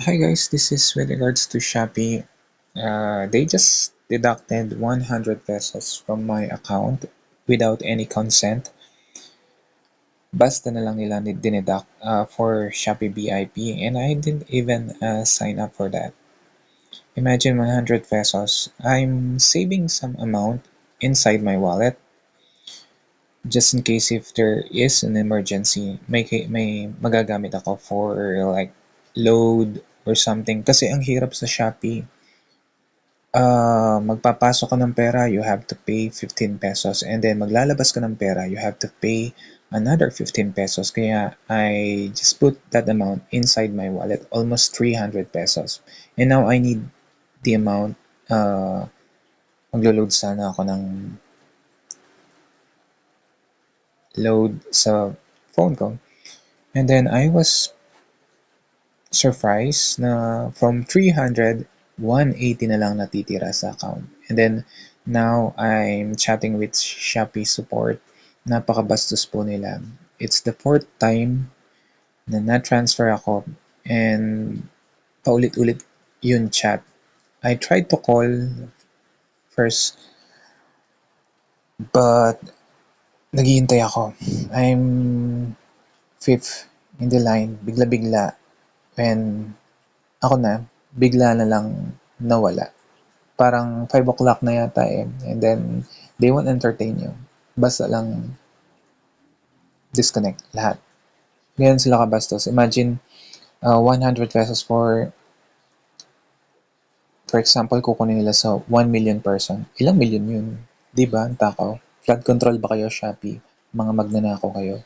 Hi guys, this is with regards to Shopee. They just deducted 100 pesos from my account without any consent. Basta na lang nila dineduct for Shopee VIP and I didn't even sign up for that. Imagine 100 pesos. I'm saving some amount inside my wallet just in case if there is an emergency. May magagamit ako for like load or something. Kasi ang hirap sa Shopee. Magpapasok ka ng pera, you have to pay 15 pesos. And then maglalabas ka ng pera, you have to pay another 15 pesos. Kaya I just put that amount inside my wallet, almost 300 pesos. And now I need the amount, maglo-load sana ako ng load sa phone ko. And then I was surprised na from 300, 180 na lang natitira sa account. And then now I'm chatting with Shopee support. Napakabastos po nila. It's the fourth time na na-transfer ako and paulit-ulit yun chat. I tried to call first but naghihintay ako. I'm fifth in the line, bigla-bigla. When ako na, bigla na lang nawala. Parang 5 o'clock na yata eh. And then, they won't entertain you. Basta lang disconnect lahat. Ganyan sila kabastos. Imagine, 100 pesos for example, kukunin nila sa 1 million person. Ilang million yun? Diba? Ang takaw. Flood control ba kayo, Shopee? Mga magnanakaw kayo.